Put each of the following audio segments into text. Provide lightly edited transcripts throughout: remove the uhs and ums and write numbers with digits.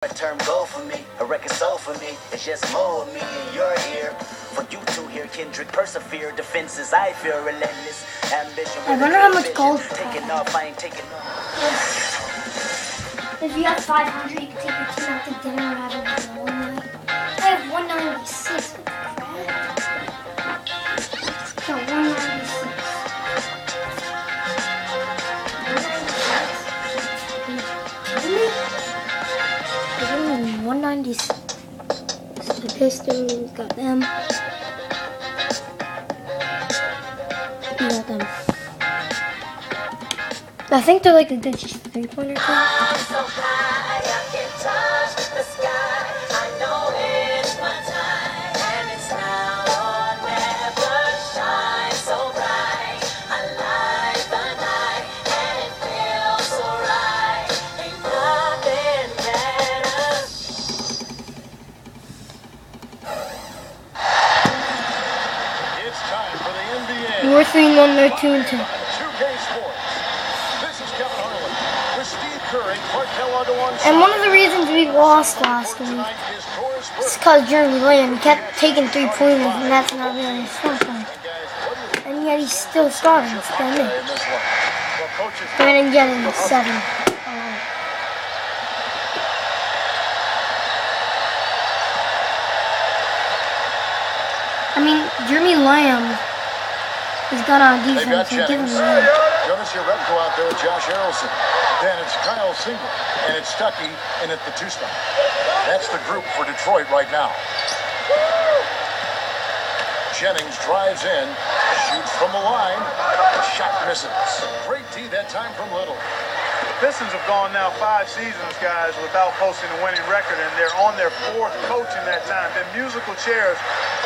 A term goal for me, a record soul for me. It's just more of me and you're here. For you to hear Kendrick persevere. Defenses I feel relentless. Ambition. I wonder how much gold. Taking off, I ain't taking off. If you have 500, you can take your kid out to dinner and have a one night. I have 196. What the crap? No, 196. 196. So the Pistons got them. We got them. I think they're like a good 3-pointer team. We're 3-1, they're 2-2. And one of the reasons we lost last week is because Jeremy Lamb kept taking 3-pointers, and that's not really his strong point. And yet he's still starting. It's kind of We're going to get him 7. I mean, Jeremy Lamb is good on defense. Give him a Jonas Jerebko out there with Josh Harrelson. Then it's Kyle Single, and it's Stuckey in at the 2 spot. That's the group for Detroit right now. Jennings drives in, shoots from the line, shot misses. Great D that time from Little. The Pistons have gone now 5 seasons, guys, without posting a winning record, and they're on their 4th coach in that time. Been musical chairs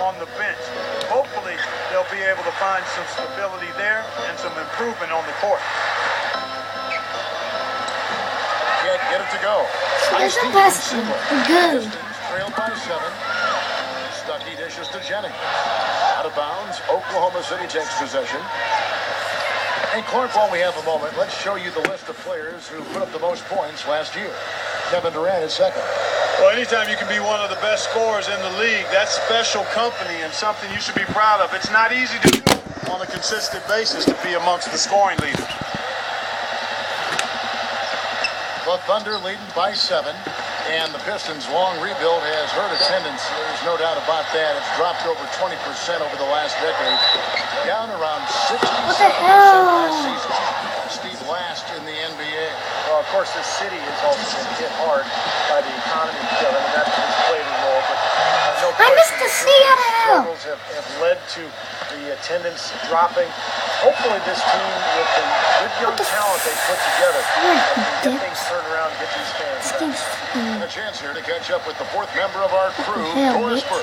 on the bench. Hopefully, they'll be able to find some stability there and some improvement on the court. Can't get it to go. Nice pass. Good. Trailed by 7. Stuckey dishes to Jennings. Out of bounds. Oklahoma City takes possession. And Clark, while we have a moment, let's show you the list of players who put up the most points last year. Kevin Durant is second. Well, anytime you can be one of the best scorers in the league, that's special company and something you should be proud of. It's not easy to do on a consistent basis to be amongst the scoring leaders. The Thunder leading by 7, and the Pistons' long rebuild has hurt attendance. There's no doubt about that. It's dropped over 20% over the last decade, down around 67% last season. Steve, last in the NBA. Well, of course, this city has also been hit hard by the economy, Kevin, and that has played a role. But I missed the Seattle. Struggles have led to the attendance dropping. Hopefully, this team, with the good young talent they put together, can get things turned around and get these fans back. A chance here to catch up with the 4th member of our crew, Doris Burke.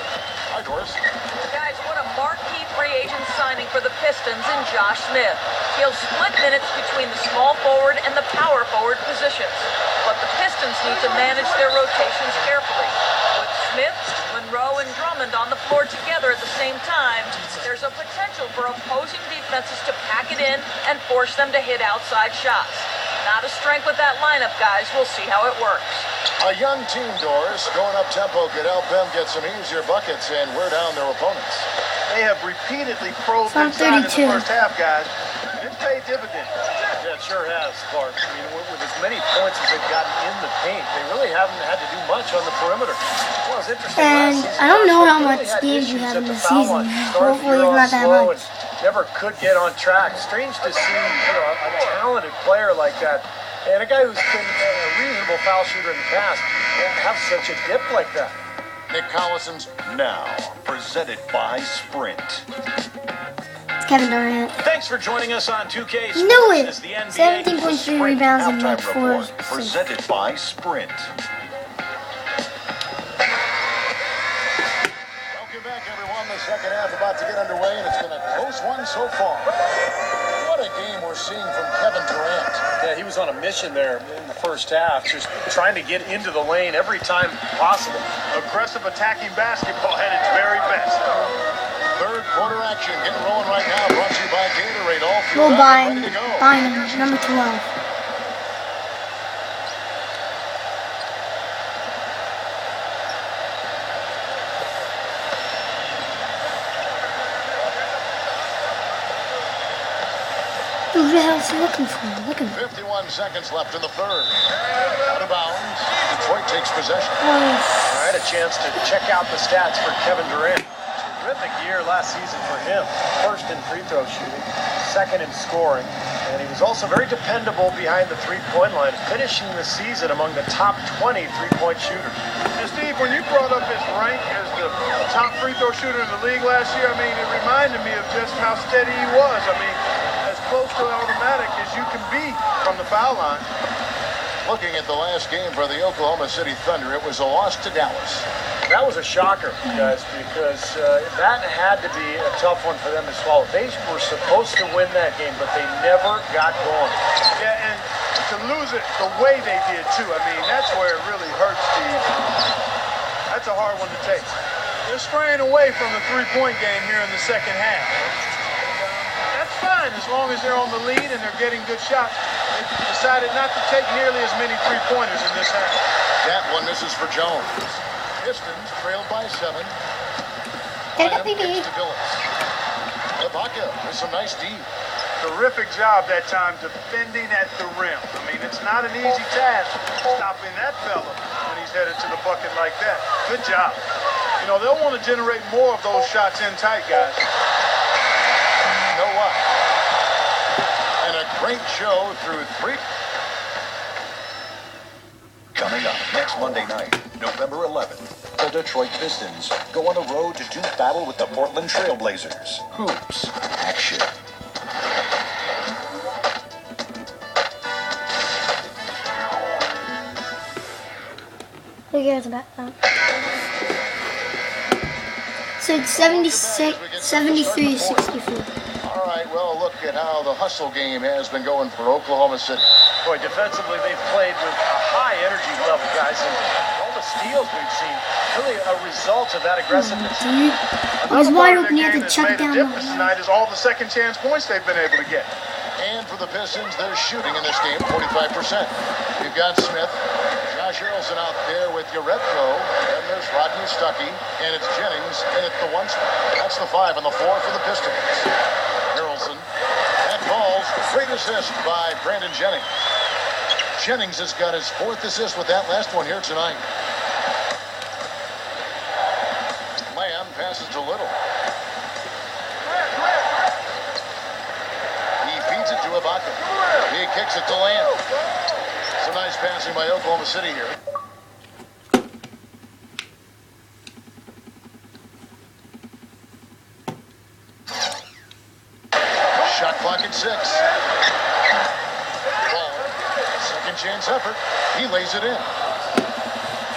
Hi, Doris. Guys, what a marquee free agent signing for the Pistons in Josh Smith. He'll split minutes between the small forward and the power forward positions. But the Pistons need to manage their rotations carefully. With Smith, Monroe, and Drummond on the floor together at the same time, there's a potential for opposing defenses to pack it in and force them to hit outside shots. Not a strength with that lineup, guys. We'll see how it works. A young team, Doris, going up tempo could help them get some easier buckets and wear down their opponents. They have repeatedly probed inside in the first half, guys. It's paid dividends. Yeah, it sure has, Clark. I mean, with as many points as they've gotten in the paint, they really haven't had to do much on the perimeter. Well, it's interesting. And I don't know how much games you have in the season. Hopefully it's not that much. Never could get on track. Strange to see, a talented player like that, and a guy who's been a reasonable foul shooter in the past, have such a dip like that. Nick Collison's Now, presented by Sprint. Kevin Durant. Thanks for joining us on 2K Sports. Knew it. As the NBA 17.3 rebounds and like 4 report, presented by Sprint. Welcome back, everyone. The second half about to get underway, and it's been a close one so far. What a game we're seeing from Kevin Durant. Yeah, he was on a mission there in the first half, just trying to get into the lane every time possible. Aggressive attacking basketball at its very best. Third quarter action getting rolling right now. Brought to you by Gatorade. All We'll fueled buy up and ready to go. number 12. Who the hell is he looking for? Look at him. 51 seconds left in the third. Out of bounds. Detroit takes possession. I had a chance to check out the stats for Kevin Durant. Terrific year last season for him. First in free throw shooting, second in scoring, and he was also very dependable behind the three-point line, finishing the season among the top 20 three-point shooters. And Steve, when you brought up his rank as the top free throw shooter in the league last year, I mean, it reminded me of just how steady he was. I mean, as close to automatic as you can be from the foul line. Looking at the last game for the Oklahoma City Thunder, it was a loss to Dallas. That was a shocker, guys, because that had to be a tough one for them to swallow. They were supposed to win that game, but they never got going. Yeah, and to lose it the way they did, too, I mean, that's where it really hurts, Steve. That's a hard one to take. They're straying away from the three-point game here in the second half. That's fine as long as they're on the lead and they're getting good shots. They decided not to take nearly as many three-pointers in this half. That one misses for Jones. Pistons trailed by 7. Get baby. Ibaka with some nice D. Terrific job that time defending at the rim. I mean, it's not an easy task stopping that fella when he's headed to the bucket like that. Good job. You know, they'll want to generate more of those shots in tight, guys. You know what? And a great show through 3. Coming up next Monday night, November 11th, the Detroit Pistons go on the road to do battle with the Portland Trail Blazers. Hoops action. Who cares about that? So it's 76, 73, 64. All right, well, look at how the hustle game has been going for Oklahoma City. Boy, defensively, they've played with a high energy level, guys, and all the steals we've seen, really a result of that aggressiveness. Dude, I was wide open. You had to chuck down the difference tonight is all the second chance points they've been able to get. And for the Pistons, they're shooting in this game 45%. You've got Smith, Josh Harrelson out there with Uretko, then there's Rodney Stuckey, and it's Jennings in at the 1 spot. That's the 5 and the 4 for the Pistons. Harrelson, that falls, great assist by Brandon Jennings. Jennings has got his 4th assist with that last one here tonight. Lamb passes to Little. He feeds it to Ibaka. He kicks it to Lamb. Some nice passing by Oklahoma City here. Shot clock at 6. Ball. Second chance effort. He lays it in.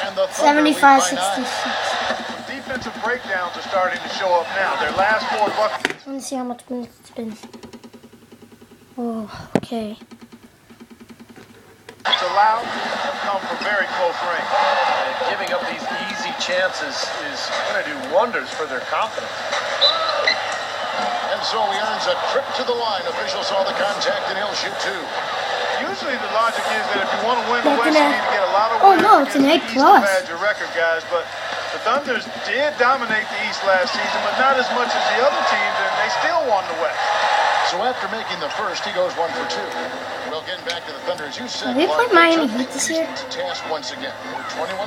And the Thunder lead by 9. 75-66. Defensive breakdowns are starting to show up now. Their last 4 buckets. Let me see how much minutes it's been. Oh, okay. It's allowed have come from very close range. And giving up these easy chances is going to do wonders for their confidence. And so he earns a trip to the line. Official saw the contact and he'll shoot 2. Usually the logic is that if you want to win the West, you need to get a lot of Oh wins no, it's an A+. to pad your record, guys. But the Thunders did dominate the East last season, but not as much as the other teams, and they still won the West. So after making the first, he goes 1 for 2. Well, getting back to the Thunder, as you said, Have we played Miami Heat this year? To task once again. We're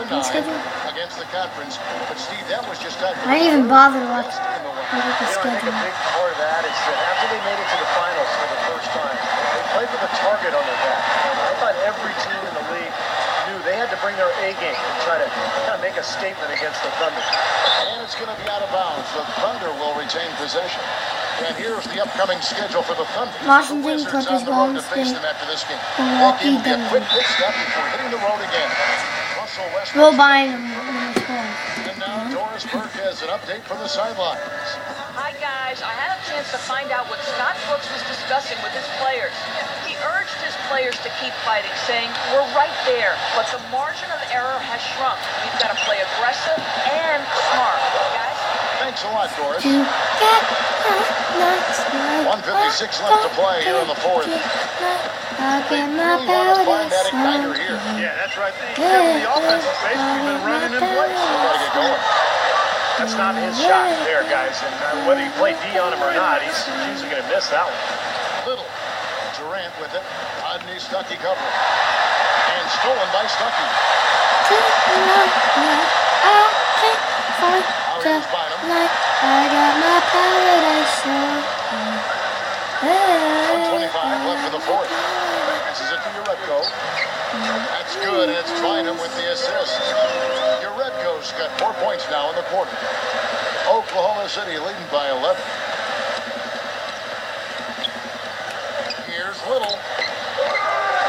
21-9 schedule? against the conference. But Steve, that was just after I didn't even bother to watch in the West. the I think a schedule. big part of that is that after they made it to the finals for the first time, they played with a target on their back. And I thought every team in the league knew they had to bring their A game and try to kind of make a statement against the Thunder. And it's going to be out of bounds. The Thunder will retain possession. And here's the upcoming schedule for the Thunder. Washington The Wizards Clippers, on the road Golden to face State, them after this game. Milwaukee, That game will be a quick Denver. pit stop before hitting the road again. Russell Westbrook. We'll buy them in the fall. And now Doris Burke has an update from the sidelines. Hi, guys. I had a chance to find out what Scott Brooks was discussing with his players. He urged his players to keep fighting, saying, "We're right there, but the margin of error has shrunk. We've got to play aggressive and smart." Guys? Thanks a lot, Doris. To get nuts like 1:56 left to play here in the fourth. I'll get my Really want to find that powder igniter here. Yeah, that's right. The offense has basically been running in place. Gotta get going. That's not his shot there, guys. And whether you play D on him or not, he's usually going to miss that one. Little with it. Rodney Stuckey covering. And stolen by Stuckey. Here's Bynum. I got my paradise song. 1:25 left in the fourth. Passes it to Uredko. That's good, and it's Bynum with the assist. Uredko's got 4 points now in the quarter. Oklahoma City leading by 11. Here's Little.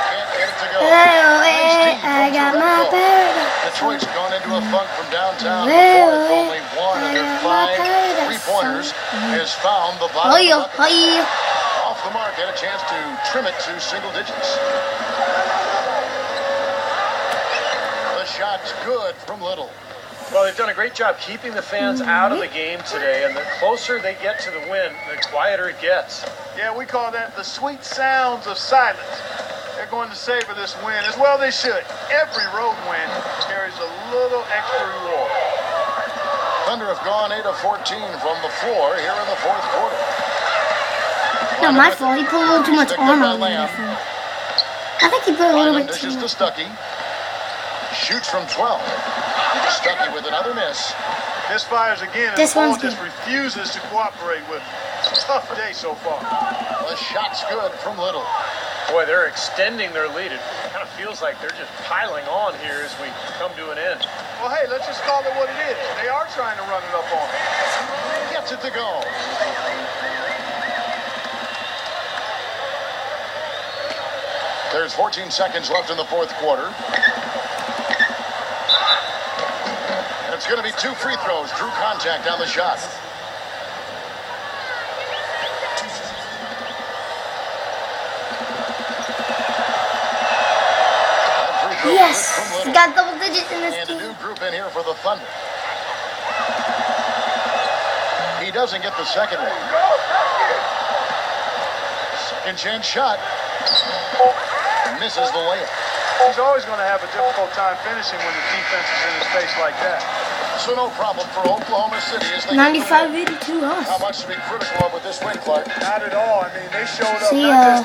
Can't get it to go. I got my paradise. Detroit's gone into a funk from downtown. The fourth, only 1 of their 5 3-pointers has found the bottom of the bucket. Off the mark, had a chance to trim it to single digits. The shot's good from Little. Well, they've done a great job keeping the fans out of the game today, and the closer they get to the win, the quieter it gets. Yeah, we call that the sweet sounds of silence. They're going to savor this win, as well they should. Every road win carries a little extra reward. Thunder have gone 8 of 14 from the floor here in the fourth quarter. No, my fault. He put a little too much armor on me. I think he put a little bit too Dishes much. to Stuckey. Shoots from 12. Stuckey with another miss. Misfires again, and This the ball one's just good. refuses to cooperate with. Tough day so far. The shot's good from Little. Boy, they're extending their lead. It kind of feels like they're just piling on here as we come to an end. Well, hey, let's just call it what it is. They are trying to run it up on them. Gets it to go. There's 14 seconds left in the fourth quarter. It's going to be 2 free throws. Drew contact on the shot. Yes, we got double digits in this And a team. new group in here for the Thunder. He doesn't get the second one. Second chance shot. Misses the layup. He's always going to have a difficult time finishing when the defense is in his face like that. So no problem for Oklahoma City as they 95-82 us. How much to be critical of with this win, Clark? Not at all. I mean, they showed up See not ya. just to